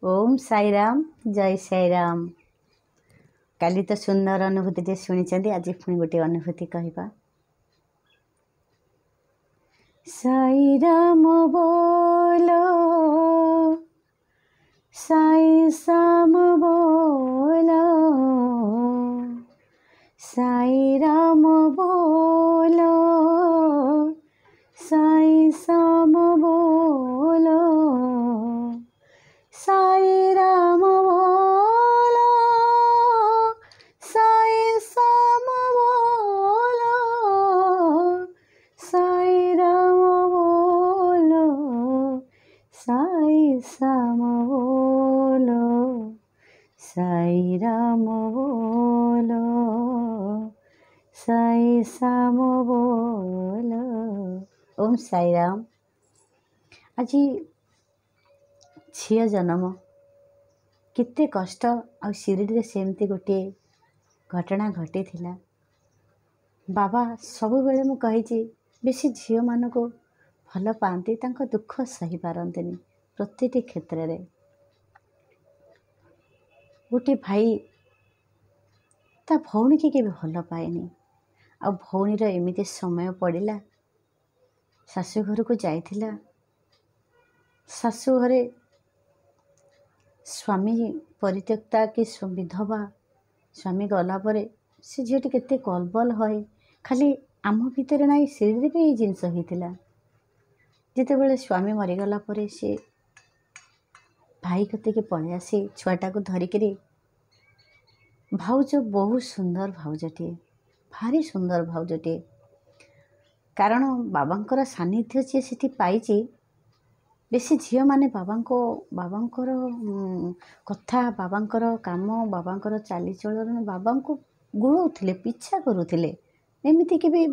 ओम साई राम जय साई राम। काली तो सुंदर अनुभूति शुणी आज पुणी गोटे अनुभूति कहवा। साई राम बोलो साई साम बोलो साई राम बोलो साई साम बोलो साई राम बोलो साई साम बोलो साई राम बोलो साई साम बोलो साई राम बोलो साई साम बोलो। ओम साई राम। आज झील जन्म केते कष्ट आ शिरडी सेमती गोटे घटना घटी थिला। बाबा सबु बेले मु कही बेसी झील मान को भल पाती तांको दुख सही पारंतिनी। प्रतिटी क्षेत्र रे गोटे भाई ता भौणी के भल पाएनी। आ भौणीर एमिति समय पड़िला शाशु घर को जाइथिला। शाशु घरे स्वामी परित्यक्ता कि विधवा स्वामी गला परे से झीटी केते कलबल है। खाली आम भितर ना शिरडी भी जिनस होता। जिते बड़े स्वामी मरीगला परे से भाई कते के पलि आसी छुआटा को धरिकी। भाउज बहुत सुंदर भाउजटे, भारी सुंदर भाउजटे। कारण बाबांकर सानिध्य जी सेठी पाइछि। बेसी झील माने बाबांकर कथा बाबांकर काम बाबांकर चालीचलन बाबा को गुणुले पिछा करुले। एमती कि भी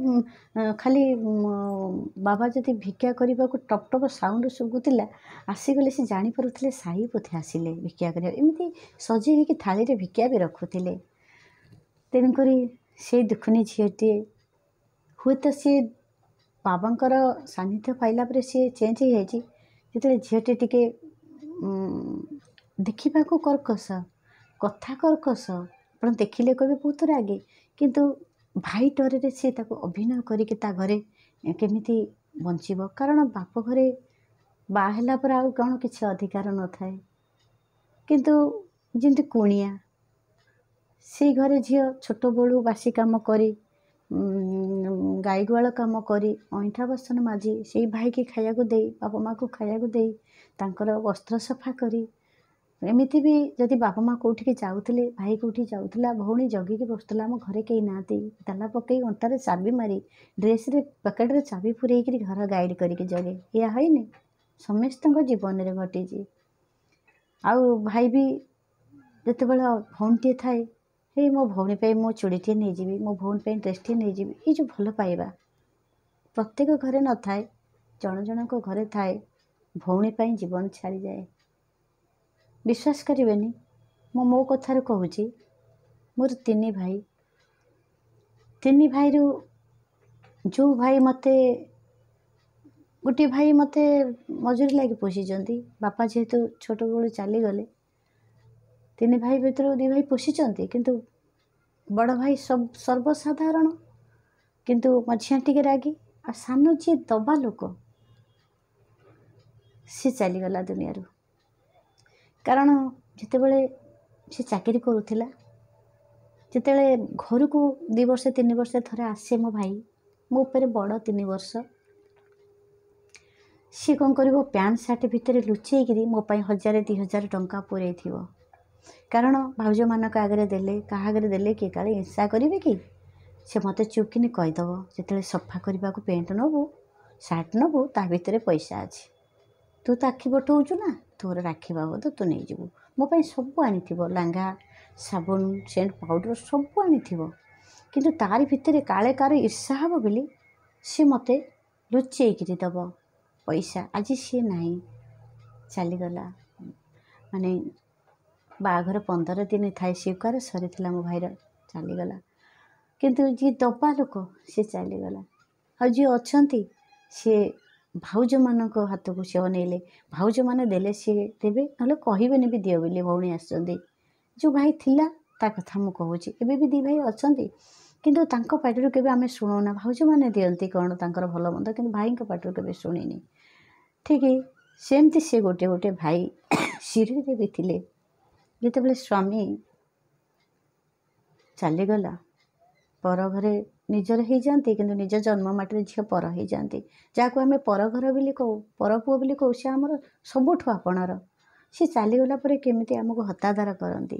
खाली बाबा जदि भिक्षा करने को टप टप साउंड शुभुला आसीगले से जापे साई पोथे आसिले भिक्षा कर एमती सजे हो थाली रे भिक्षा भी रखुले। तेणुक से दुखुनी झीटे हुए तो सी बाबांकर सानिध्य पाइला पर सी चेंज हो जाए। जो झीटे टिके देखा कर्कश कथा कर्कश आप देखिले कभी बहुत रागे किंतु भाई डर से अभिनय करके घरे केमिति बंचब। कारण बाप घरे बाहला पर आउ कौन किसी अधिकार न थाए किंतु जमी कुणिया से घरे झी छोट बड़ू बासी काम करी गाई गुआल काम करी अंठा बसन माजी से भाई की खाया को दे बापा माँ को खाया को दे तांकर वस्त्र सफा करी। एमती भी जदि बापा माँ कौटिके जाऊले भाई कौटी जाऊला भौणी जगिकी बसुला आम घरे कहीं ना ताला पकई अंटारे चाबी मारी ड्रेस रे पकेट रे चाबी पुरेकी घर गाइड करके जगे। या है समस्त जीवन में घटी। आउ भाई भी जिते बड़े भौणीटे थाए हे मो भौणी पे मो चूड़ीटे नहीं जी मो भौणी पे ड्रेसटे नहीं जी। ये जो भल पाइबा प्रत्येक घरे न थाए जन जन घरे थाए भौणी पे जीवन छाड़ी जाए। विश्वास करेनि मो कथार कहूँ मोर तीन भाई रु जो भाई मते गोटे भाई मते मजूरी लगी पोषिचंती। बापा जेहेतु छोट बड़ू चलीगले तीन भाई भर दी भाई पोषिचंती किंतु बड़ भाई सब सर्वसाधारण किंतु मझिया टिके रागी आ सान जी दबा लोक सी चलीगला दुनिया रू। कारण जितेबले से चाकरी करूला जिते घर को 2 वर्ष 3 वर्ष थरे आसे मो भाई मो ऊपर बड़ 3 वर्ष सी कौन कर पैंट सार्ट भितर लुचेक मो 1000-2000 टंका पूरे थी। कारण भाउज मानक आगे देले क्या आगे देले किए काले हिंसा करेंगे कि से मत चुपकिन कहीदेव जिते सफा करने को पेंट नबू सार्ट नबू ता भितर पैसा अच्छी तू तो आखि बटौचु ना तोर राखी बाबद तू नहीं जीवु मोपाई सब आनी लांगा साबुन सेंट पाउडर सब आनी किंतु तार भितर काले कार ईर्षा हम बोली सी मते लुचेक दब पैसा। आज सी नहीं चलीगला माने बाघर 15 दिन थाए स्वीकार सरी मो भाईर चलीगला किंतु जी दबा लोक सी चलीगला। आ जी अच्छा सी ଭାଉଜ ମାନଙ୍କ ହାତକୁ ସେ ଅନେଇଲେ। ଭାଉଜ ମାନେ ଦେଲେ ସିଏ ଦେବେ, ନହେଲେ କହିବେନି ବି ଦିଅ ବୋଲି ଭଉଣୀ ଆସିଛନ୍ତି। ଯେଉଁ ଭାଇ ଥିଲା ତା କଥା ମୁଁ କହୁଛି, ଏବେ ବି 2 ଭାଇ ଅଛନ୍ତି, କିନ୍ତୁ ତାଙ୍କ ପାଟିରୁ କେବେ ଆମେ ଶୁଣୁନା। ଭାଉଜମାନେ ଦିଅନ୍ତି କ'ଣ ତାଙ୍କର ଭଲ ମନ୍ଦ, କିନ୍ତୁ ଭାଇଙ୍କ ପାଟିରୁ କେବେ ଶୁଣିନି। ଠିକ୍ ସେମିତି ସେ ଗୋଟେ ଭାଇ ଶିରିଡ଼ିରେ ବି ଥିଲେ। ଯେତେବେଳେ ସ୍ୱାମୀ ଚାଲିଗଲା, ପର ଘରେ ନିଜର ହେଇଯାଆନ୍ତି, କିନ୍ତୁ ନିଜ ଜନ୍ମ ମାଟିରେ ଝିଅ ପର ହେଇଯାଆନ୍ତି। ଯାହାକୁ ଆମେ ପରଘର ବୋଲି କହୁ, ପରପୁଅ ବୋଲି କହୁ, ସେ ଆମର ସବୁଠୁ ଆପଣାର। ସେ ଚାଲିଗଲା ପରେ କେମିତି ଆମକୁ ହତାଦାର କରନ୍ତି।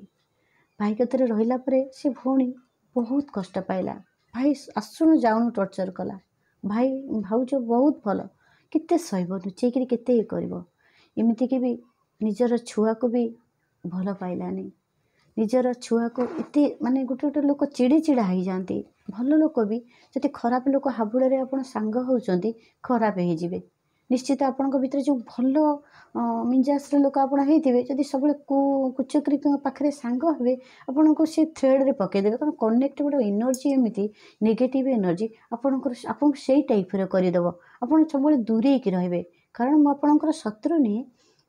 ଭାଇ କତିରେ ରହିଲା ପରେ ସେ ଭଉଣୀ ବହୁତ କଷ୍ଟ ପାଇଲା। ଭାଇ ଆସୁଣୁ ଯାଉଣୁ ଟର୍ଚର କଲା। ଭାଉଜ ବହୁତ ଭଲ, କେତେ ସହିବ, ଲୁଚେଇକିରି କେତେ ଇଏ କରିବ। ଏମିତିକି ବି ନିଜର ଛୁଆକୁ ବି ଭଲ ପାଇଲାନି। ନିଜର ଛୁଆକୁ ଏତେ ମାନେ ଗୋଟେ ଲୋକ ଚିଡ଼ିଚିଡ଼ା ହେଇଯାଆନ୍ତି। ଭଲ ଲୋକ ବି ଯଦି ଖରାପ ଲୋକ ହାବୁଡ଼ରେ ଆପଣ ସାଙ୍ଗ ହେଉଛନ୍ତି, ଖରାପ ହେଇଯିବେ ନିଶ୍ଚିତ। ଆପଣଙ୍କ ଭିତରେ ଯେଉଁ ଭଲ ମିଞ୍ଜାସର ଲୋକ ଆପଣ ହେଇଥିବେ, ଯଦି ସବୁବେଳେ କୁଚକ୍ରୀଙ୍କ ପାଖରେ ସାଙ୍ଗ ହେବେ, ଆପଣଙ୍କୁ ସେ ଥ୍ରେଡ଼ରେ ପକାଇଦେବେ। କାରଣ କନେକ୍ଟ ଗୋଟେ ଏନର୍ଜି, ଏମିତି ନେଗେଟିଭ୍ ଏନର୍ଜି ଆପଣଙ୍କୁ ସେଇ ଟାଇପ୍ର କରିଦେବ। ଆପଣ ସବୁବେଳେ ଦୂରେଇକି ରହିବେ। କାରଣ ମୁଁ ଆପଣଙ୍କର ଶତ୍ରୁ ନୁହେଁ,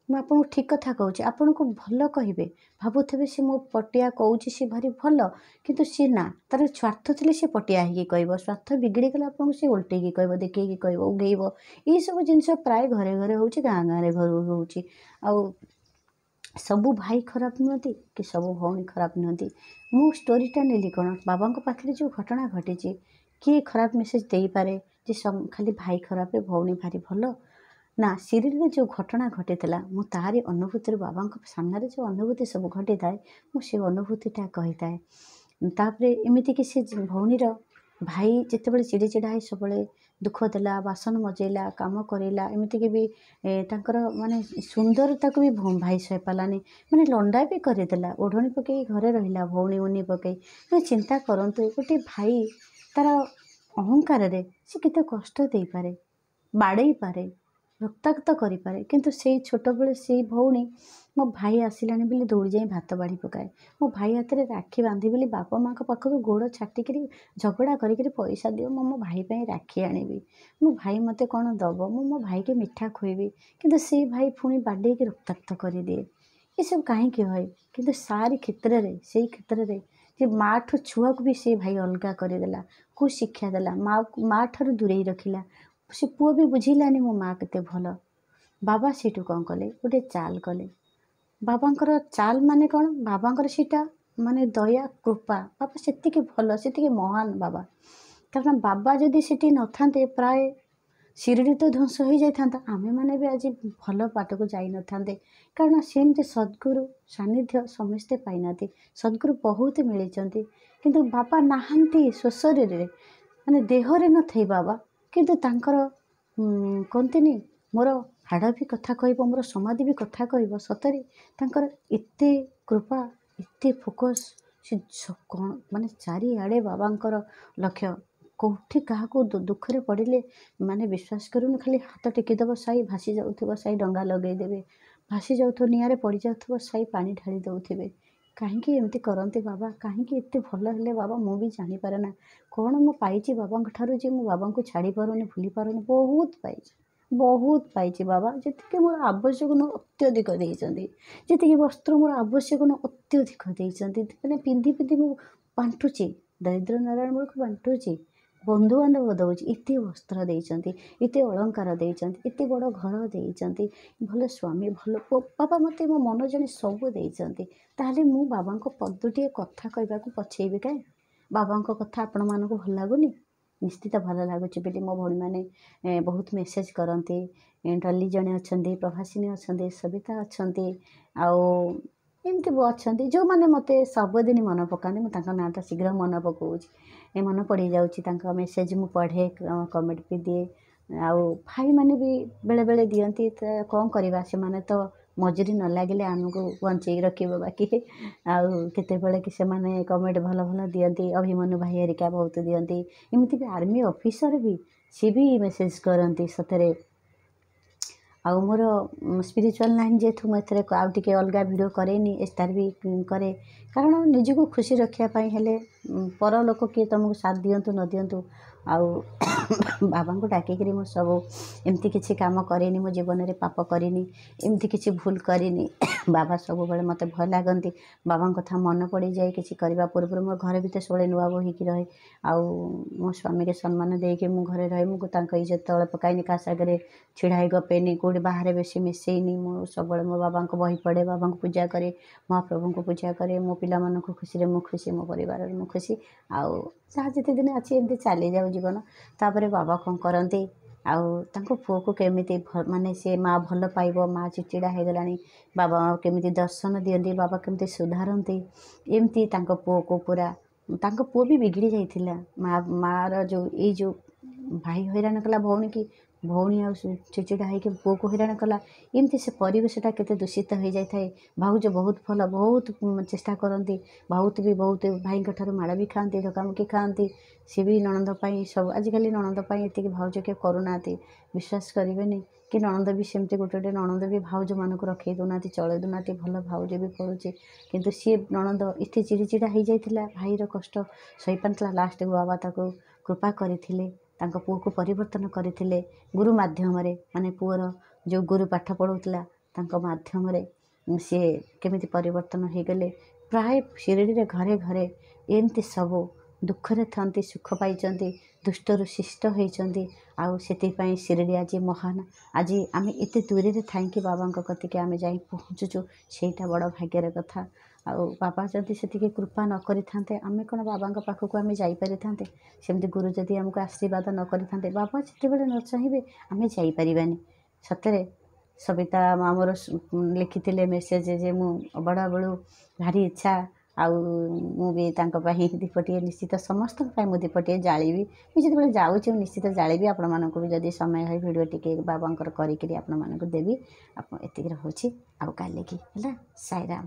ମୁଁ ଆପଣଙ୍କୁ ଠିକ୍ କଥା କହୁଛି। ଆପଣଙ୍କୁ ଭଲ କହିବେ, ଭାବୁଥିବେ ସେ ମୋ ପଟିଆ କହୁଛି, ସେ ଭାରି ଭଲ, କିନ୍ତୁ ସିଏ ନା, ତାର ସ୍ୱାର୍ଥ ଥିଲେ ସେ ପଟିଆ ହେଇକି କହିବ। ସ୍ୱାର୍ଥ ବିଗିଡ଼ିଗଲେ ଆପଣଙ୍କୁ ସେ ଓଲଟେଇକି କହିବ, ଦେଖେଇକି କହିବ, ଉଗେଇବ। ଏଇସବୁ ଜିନିଷ ପ୍ରାୟ ଘରେ ଘରେ ହେଉଛି, ଗାଁରେ ହେଉଛି। ଆଉ ସବୁ ଭାଇ ଖରାପ ନୁହନ୍ତି କି ସବୁ ଭଉଣୀ ଖରାପ ନୁହନ୍ତି। ମୁଁ ଷ୍ଟୋରିଟା ନେଲି କ'ଣ, ବାବାଙ୍କ ପାଖରେ ଯେଉଁ ଘଟଣା ଘଟିଛି, କିଏ ଖରାପ ମେସେଜ୍ ଦେଇପାରେ ଯେ ଖାଲି ଭାଇ ଖରାପ ଭଉଣୀ ଭାରି ଭଲ। ନା, ଶିରିଡ଼ିରେ ଯେଉଁ ଘଟଣା ଘଟିଥିଲା, ମୁଁ ତାହାରି ଅନୁଭୂତିରୁ, ବାବାଙ୍କ ସାମ୍ନାରେ ଯେଉଁ ଅନୁଭୂତି ସବୁ ଘଟିଥାଏ, ମୁଁ ସେ ଅନୁଭୂତିଟା କହିଥାଏ। ତାପରେ ଏମିତିକି ସେ ଭଉଣୀର ଭାଇ ଯେତେବେଳେ ଚିଡ଼ିଚିଡ଼ା ହେଇ ସବୁବେଳେ ଦୁଃଖ ଦେଲା, ବାସନ ମଜେଇଲା, କାମ କରେଇଲା, ଏମିତିକି ବି ତାଙ୍କର ମାନେ ସୁନ୍ଦରତାକୁ ବି ଭାଇ ସହିପାରିଲାନି, ମାନେ ଲଣ୍ଡା ବି କରିଦେଲା। ଓଢ଼ଣୀ ପକାଇ ଘରେ ରହିଲା, ଭଉଣୀ ଉନି ପକାଇ। ଚିନ୍ତା କରନ୍ତୁ, ଗୋଟେ ଭାଇ ତାର ଅହଙ୍କାରରେ ସେ କେତେ କଷ୍ଟ ଦେଇପାରେ, ବାଡ଼େଇ ପାରେ, ରକ୍ତାକ୍ତ କରିପାରେ। କିନ୍ତୁ ସେଇ ଛୋଟବେଳେ ସେଇ ଭଉଣୀ ମୋ ଭାଇ ଆସିଲାଣି ବୋଲି ଦୌଡ଼ି ଯାଇ ଭାତ ବାଢ଼ି ପକାଏ। ମୋ ଭାଇ ହାତରେ ରାକ୍ଷୀ ବାନ୍ଧି ବୋଲି ବାପା ମାଆଙ୍କ ପାଖରୁ ଗୋଡ଼ ଛାଟିକିରି ଝଗଡ଼ା କରିକିରି ପଇସା ଦିଅ, ମୁଁ ମୋ ଭାଇ ପାଇଁ ରାକ୍ଷୀ ଆଣିବି, ମୋ ଭାଇ ମୋତେ କ'ଣ ଦେବ, ମୁଁ ମୋ ଭାଇକି ମିଠା ଖୁଆଇବି। କିନ୍ତୁ ସେଇ ଭାଇ ପୁଣି ବାଡ଼େଇକି ରକ୍ତାକ୍ତ କରିଦିଏ। ଏସବୁ କାହିଁକି ହୁଏ? କିନ୍ତୁ ସେଇ କ୍ଷେତ୍ରରେ ଯେ ମାଆଠୁ ଛୁଆକୁ ବି ସେ ଭାଇ ଅଲଗା କରିଦେଲା। କେଉଁ ଶିକ୍ଷା ଦେଲା? ମାଆ ଠାରୁ ଦୂରେଇ ରଖିଲା। ସେ ପୁଅ ବି ବୁଝିଲାନି ମୋ ମାଆ କେତେ ଭଲ। ବାବା ସେଇଠୁ କ'ଣ କଲେ, ଗୋଟେ ଚାଲ କଲେ। ବାବାଙ୍କର ଚାଲ ମାନେ କ'ଣ? ବାବାଙ୍କର ସେଇଟା ମାନେ ଦୟା, କୃପା। ବାବା ସେତିକି ଭଲ, ସେତିକି ମହାନ ବାବା। କାରଣ ବାବା ଯଦି ସେଠି ନଥାନ୍ତେ, ପ୍ରାୟ ଶିରିଡ଼ି ତ ଧ୍ୱଂସ ହୋଇଯାଇଥାନ୍ତା। ଆମେମାନେ ବି ଆଜି ଭଲ ବାଟକୁ ଯାଇନଥାନ୍ତେ। କାରଣ ସେମିତି ସଦ୍ଗୁରୁ ସାନ୍ନିଧ୍ୟ ସମସ୍ତେ ପାଇନାହାନ୍ତି। ସଦ୍ଗୁରୁ ବହୁତ ମିଳିଛନ୍ତି, କିନ୍ତୁ ବାବା ନାହାନ୍ତି ଶରୀରରେ, ମାନେ ଦେହରେ ନଥାଇ ବାବା, କିନ୍ତୁ ତାଙ୍କର କହନ୍ତିନି, ମୋର ହାଡ଼ ବି କଥା କହିବ, ମୋର ସମାଧି ବି କଥା କହିବ। ସତରେ ତାଙ୍କର ଏତେ କୃପା, ଏତେ ଫୋକସ୍। ସେ କ'ଣ ମାନେ ଚାରିଆଡ଼େ ବାବାଙ୍କର ଲକ୍ଷ୍ୟ। କେଉଁଠି କାହାକୁ ଦୁଃଖରେ ପଡ଼ିଲେ ମାନେ ବିଶ୍ୱାସ କରୁନି, ଖାଲି ହାତ ଟେକିଦେବ, ସାଇ ଭାସି ଯାଉଥିବ, ସାଇ ଡଙ୍ଗା ଲଗେଇଦେବେ। ଭାସି ଯାଉଥିବ, ନିଆଁରେ ପଡ଼ିଯାଉଥିବ, ସାଇ ପାଣି ଢାଳି ଦେଉଥିବେ। କାହିଁକି ଏମିତି କରନ୍ତି ବାବା? କାହିଁକି ଏତେ ଭଲ ହେଲେ ବାବା? ମୁଁ ବି ଜାଣିପାରେ ନା। କ'ଣ ମୁଁ ପାଇଛି ବାବାଙ୍କ ଠାରୁ ଯେ ମୁଁ ବାବାଙ୍କୁ ଛାଡ଼ି ପାରୁନି, ଭୁଲି ପାରୁନି? ବହୁତ ପାଇଛି ବାବା। ଯେତିକି ମୋର ଆବଶ୍ୟକ ନୁହଁ, ଅତ୍ୟଧିକ ଦେଇଛନ୍ତି। ଯେତିକି ବସ୍ତ୍ର ମୋର ଆବଶ୍ୟକ ନୁହଁ, ଅତ୍ୟଧିକ ଦେଇଛନ୍ତି। ମାନେ ପିନ୍ଧି ମୁଁ ବାଣ୍ଟୁଛି, ଦରିଦ୍ର ନାରାୟଣ ମୂଳକୁ ବାଣ୍ଟୁଛି, ବନ୍ଧୁବାନ୍ଧବ ଦେଉଛି। ଏତେ ବସ୍ତ୍ର ଦେଇଛନ୍ତି, ଏତେ ଅଳଙ୍କାର ଦେଇଛନ୍ତି, ଏତେ ବଡ଼ ଘର ଦେଇଛନ୍ତି, ଭଲ ସ୍ୱାମୀ, ଭଲ ପୁଅ। ବାବା ମୋତେ ମୋ ମନ ଜାଣି ସବୁ ଦେଇଛନ୍ତି। ତାହେଲେ ମୁଁ ବାବାଙ୍କ ପଦଟିଏ କଥା କହିବାକୁ ପଛେଇବି କାହିଁ? ବାବାଙ୍କ କଥା ଆପଣମାନଙ୍କୁ ଭଲ ଲାଗୁନି? ନିଶ୍ଚିତ ଭଲ ଲାଗୁଛି ବୋଲି ମୋ ଭଉଣୀମାନେ ବହୁତ ମେସେଜ୍ କରନ୍ତି। ଡଲି ଜଣେ ଅଛନ୍ତି, ପ୍ରଭାସିନୀ ଅଛନ୍ତି, ସବିତା ଅଛନ୍ତି, ଆଉ ଏମିତି ଅଛନ୍ତି ଯେଉଁମାନେ ମୋତେ ସବୁଦିନ ମନେ ପକାନ୍ତି। ମୁଁ ତାଙ୍କ ନାଁଟା ଶୀଘ୍ର ମନେ ପକାଉଛି, ମନେ ପଡ଼ିଯାଉଛି। ତାଙ୍କ ମେସେଜ୍ ମୁଁ ପଢ଼େ, କମେଣ୍ଟ ବି ଦିଏ। ଆଉ ଭାଇମାନେ ବି ବେଳେବେଳେ ଦିଅନ୍ତି। କ'ଣ କରିବା, ସେମାନେ ତ ମଜୁରୀ ନ ଲାଗିଲେ ଆମକୁ ବଞ୍ଚେଇକି ରଖିବ ବାକି। ଆଉ କେତେବେଳେ କି ସେମାନେ କମେଣ୍ଟ ଭଲ ଭଲ ଦିଅନ୍ତି। ଅଭିମନ୍ୟୁ ଭାଇ ହେରିକା ବହୁତ ଦିଅନ୍ତି। ଏମିତିକି ଆର୍ମି ଅଫିସର ବି, ସିଏ ବି ମେସେଜ୍ କରନ୍ତି ସତରେ। ଆଉ ମୋର ସ୍ପିରିଚୁଆଲ୍ ଲାଇନ୍ ଯେହେତୁ, ମୁଁ ଏଥିରେ ଆଉ ଟିକେ ଅଲଗା ଭିଡ଼ିଓ କରେନି, ଏସ୍ତାର ବି କରେ। କାରଣ ନିଜକୁ ଖୁସି ରଖିବା ପାଇଁ ହେଲେ ପର ଲୋକ କିଏ ତୁମକୁ ସାଥ ଦିଅନ୍ତୁ ନ ଦିଅନ୍ତୁ, ଆଉ ବାବାଙ୍କୁ ଡାକିକିରି ମୁଁ ସବୁ ଏମିତି କିଛି କାମ କରିନି, ମୋ ଜୀବନରେ ପାପ କରିନି, ଏମିତି କିଛି ଭୁଲ କରିନି। ବାବା ସବୁବେଳେ ମୋତେ ଭଲ ଲାଗନ୍ତି। ବାବାଙ୍କ କଥା ମନେ ପଡ଼ିଯାଏ କିଛି କରିବା ପୂର୍ବରୁ। ମୋ ଘର ଭିତରେ ସବୁବେଳେ ନୂଆ ବୋହିକି ରହେ। ଆଉ ମୋ ସ୍ୱାମୀକି ସମ୍ମାନ ଦେଇକି ମୁଁ ଘରେ ରହେ। ମୁଁ ତାଙ୍କ ଇଜ୍ଜତ ତଳେ ପକାଇନି, କାହା ସାଙ୍ଗରେ ଛିଡ଼ା ହେଇ ଗପେନି, କେଉଁଠି ବାହାରେ ବେଶୀ ମିଶେଇନି। ମୁଁ ସବୁବେଳେ ମୋ ବାବାଙ୍କ ବହି ପଢ଼େ, ବାବାଙ୍କୁ ପୂଜା କରେ, ମହାପ୍ରଭୁଙ୍କୁ ପୂଜା କରେ। ମୋ ପିଲାମାନଙ୍କୁ ଖୁସିରେ ମୁଁ ଖୁସି, ମୋ ପରିବାରରେ ମୁଁ ଖୁସି। ଆଉ ଯାହା ଯେତେ ଦିନ ଅଛି ଏମିତି ଚାଲିଯାଉ ଜୀବନ। ତାପରେ ବାବା କ'ଣ କରନ୍ତି, ଆଉ ତାଙ୍କ ପୁଅକୁ କେମିତି ମାନେ ସେ ମାଆ ଭଲ ପାଇବ, ମାଆ ଚିଚିଡ଼ା ହେଇଗଲାଣି, ବାବା କେମିତି ଦର୍ଶନ ଦିଅନ୍ତି, ବାବା କେମିତି ସୁଧାରନ୍ତି, ଏମିତି ତାଙ୍କ ପୁଅକୁ ପୁରା, ତାଙ୍କ ପୁଅ ବି ବିଗିଡ଼ି ଯାଇଥିଲା। ମାଆର ଯେଉଁ ଏଇ ଯେଉଁ ଭାଇ ହଇରାଣ କଲା ଭଉଣୀକି, ଭଉଣୀ ଆଉ ଚିଚିଡ଼ା ହେଇକି ପୁଅକୁ ହଇରାଣ କଲା, ଏମିତି ସେ ପରିବେଶଟା କେତେ ଦୂଷିତ ହେଇଯାଇଥାଏ। ଭାଉଜ ବହୁତ ଭଲ, ବହୁତ ଚେଷ୍ଟା କରନ୍ତି, ବହୁତ ଭାଇଙ୍କ ଠାରୁ ମାଡ଼ ବି ଖାଆନ୍ତି, ଧକ୍କାମୁକ୍କି ଖାଆନ୍ତି। ସିଏ ବି ନଣନ୍ଦ ପାଇଁ ସବୁ, ଆଜିକାଲି ନଣନ୍ଦ ପାଇଁ ଏତିକି ଭାଉଜ କିଏ କରୁନାହାନ୍ତି, ବିଶ୍ୱାସ କରିବେନି। କି ନଣନ୍ଦ ବି ସେମିତି ଗୋଟେ ଗୋଟେ ନଣନ୍ଦ ବି ଭାଉଜମାନଙ୍କୁ ରଖେଇ ଦେଉନାହାନ୍ତି, ଚଳେଇ ଦେଉନାହାନ୍ତି। ଭଲ ଭାଉଜ ବି ପଡ଼ୁଛି, କିନ୍ତୁ ସିଏ ନଣନ୍ଦ ଏତେ ଚିଡ଼ିଚିଡ଼ା ହେଇଯାଇଥିଲା, ଭାଇର କଷ୍ଟ ସହିପାରୁନଥିଲା। ଲାଷ୍ଟକୁ ବାବା ତାକୁ କୃପା କରିଥିଲେ, ତାଙ୍କ ପୁଅକୁ ପରିବର୍ତ୍ତନ କରିଥିଲେ ଗୁରୁ ମାଧ୍ୟମରେ। ମାନେ ପୁଅର ଯେଉଁ ଗୁରୁ ପାଠ ପଢ଼ଉଥିଲା ତାଙ୍କ ମାଧ୍ୟମରେ ସିଏ କେମିତି ପରିବର୍ତ୍ତନ ହେଇଗଲେ। ପ୍ରାୟ ଶିରିଡ଼ିରେ ଘରେ ଘରେ ଏମିତି ସବୁ ଦୁଃଖରେ ଥାନ୍ତି, ସୁଖ ପାଇଛନ୍ତି, ଦୁଷ୍ଟରୁ ଶିଷ୍ଟ ହେଇଛନ୍ତି। ଆଉ ସେଥିପାଇଁ ଶିରିଡ଼ି ଆଜି ମହାନ। ଆଜି ଆମେ ଏତେ ଦୂରରେ ଥାଇକି ବାବାଙ୍କ କତିକି ଆମେ ଯାଇ ପହଞ୍ଚୁଛୁ, ସେଇଟା ବଡ଼ ଭାଗ୍ୟର କଥା। ଆଉ ବାବା ଯଦି ସେତିକି କୃପା ନ କରିଥାନ୍ତେ, ଆମେ କ'ଣ ବାବାଙ୍କ ପାଖକୁ ଆମେ ଯାଇପାରିଥାନ୍ତେ? ସେମିତି ଗୁରୁ ଯଦି ଆମକୁ ଆଶୀର୍ବାଦ ନ କରିଥାନ୍ତେ, ବାବା ଯେତେବେଳେ ନ ଚାହିଁବେ ଆମେ ଯାଇପାରିବାନି। ସତରେ ସବିତା ଆମର ଲେଖିଥିଲେ ମେସେଜ୍ ଯେ ମୁଁ ଅବଢ଼ା ବେଳୁ ଭାରି ଇଚ୍ଛା, ଆଉ ମୁଁ ବି ତାଙ୍କ ପାଇଁ ଦୀପଟିଏ ନିଶ୍ଚିତ, ସମସ୍ତଙ୍କ ପାଇଁ ମୁଁ ଦୀପଟିଏ ଜାଳିବି। ମୁଁ ଯେତେବେଳେ ଯାଉଛି ମୁଁ ନିଶ୍ଚିତ ଜାଳିବି। ଆପଣମାନଙ୍କୁ ବି ଯଦି ସମୟ ହୁଏ ଭିଡ଼ିଓ ଟିକେ ବାବାଙ୍କର କରିକିରି ଆପଣମାନଙ୍କୁ ଦେବି। ଆପଣ ଏତିକି ରହୁଛି, ଆଉ କାଲିକି ହେଲା। ସାଇରାମ।